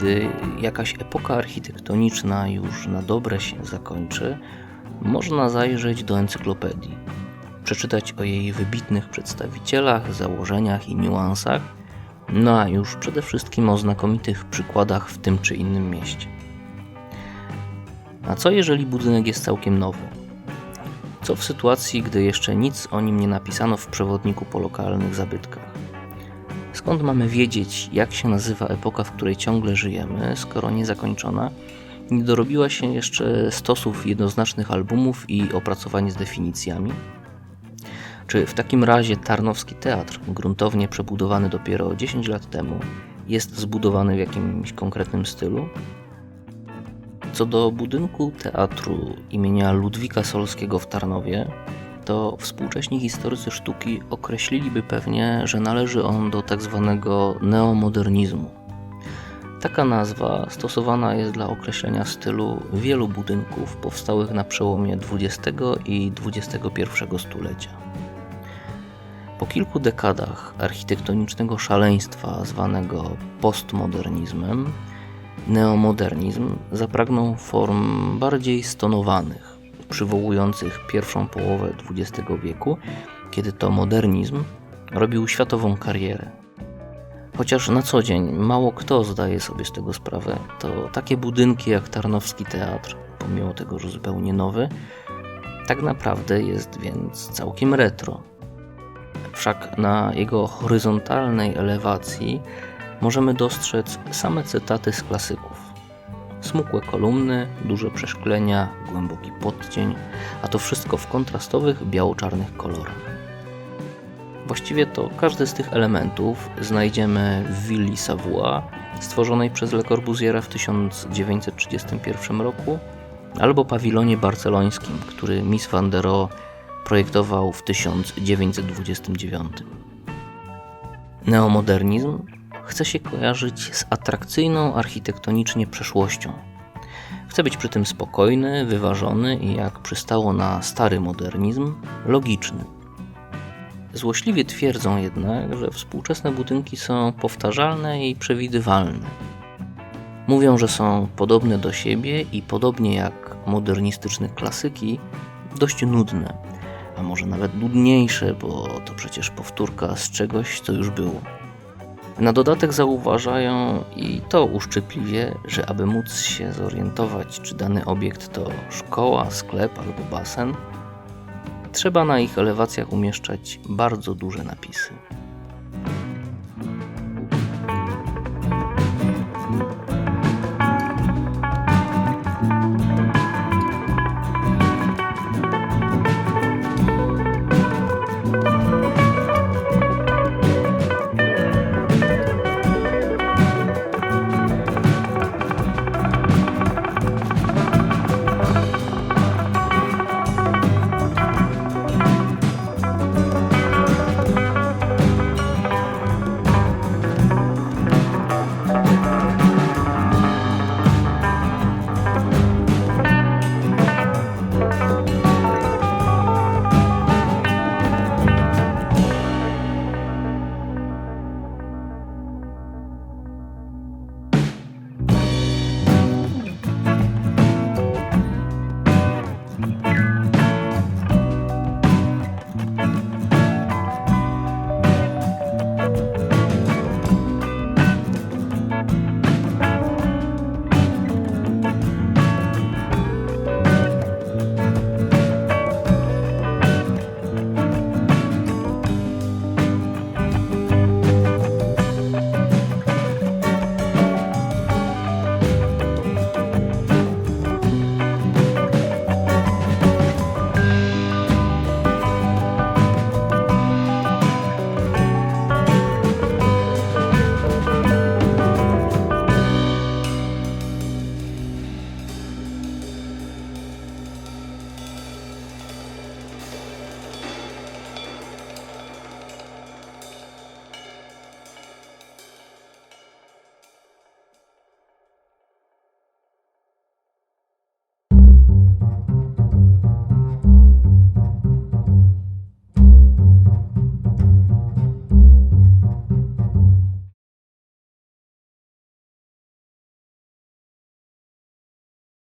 gdy jakaś epoka architektoniczna już na dobre się zakończy, można zajrzeć do encyklopedii, przeczytać o jej wybitnych przedstawicielach, założeniach i niuansach, no a już przede wszystkim o znakomitych przykładach w tym czy innym mieście. A co jeżeli budynek jest całkiem nowy? Co w sytuacji, gdy jeszcze nic o nim nie napisano w przewodniku po lokalnych zabytkach? Skąd mamy wiedzieć, jak się nazywa epoka, w której ciągle żyjemy, skoro niezakończona, nie dorobiła się jeszcze stosów jednoznacznych albumów i opracowań z definicjami? Czy w takim razie Tarnowski Teatr, gruntownie przebudowany dopiero 10 lat temu, jest zbudowany w jakimś konkretnym stylu? Co do budynku teatru imienia Ludwika Solskiego w Tarnowie, to współcześni historycy sztuki określiliby pewnie, że należy on do tzw. neomodernizmu. Taka nazwa stosowana jest dla określenia stylu wielu budynków powstałych na przełomie XX i XXI stulecia. Po kilku dekadach architektonicznego szaleństwa zwanego postmodernizmem, neomodernizm zapragnął form bardziej stonowanych, przywołujących pierwszą połowę XX wieku, kiedy to modernizm robił światową karierę. Chociaż na co dzień mało kto zdaje sobie z tego sprawę, to takie budynki jak Tarnowski Teatr, pomimo tego, że zupełnie nowy, tak naprawdę jest więc całkiem retro. Wszak na jego horyzontalnej elewacji możemy dostrzec same cytaty z klasyków. Smukłe kolumny, duże przeszklenia, głęboki podcień, a to wszystko w kontrastowych, biało-czarnych kolorach. Właściwie to każdy z tych elementów znajdziemy w willi Savoie, stworzonej przez Le Corbusiera w 1931 roku, albo pawilonie barcelońskim, który Mies van der Rohe projektował w 1929. Neomodernizm chce się kojarzyć z atrakcyjną architektonicznie przeszłością. Chce być przy tym spokojny, wyważony i, jak przystało na stary modernizm, logiczny. Złośliwie twierdzą jednak, że współczesne budynki są powtarzalne i przewidywalne. Mówią, że są podobne do siebie i podobnie jak modernistyczne klasyki, dość nudne, a może nawet nudniejsze, bo to przecież powtórka z czegoś, co już było. Na dodatek zauważają, i to uszczypliwie, że aby móc się zorientować, czy dany obiekt to szkoła, sklep albo basen, trzeba na ich elewacjach umieszczać bardzo duże napisy.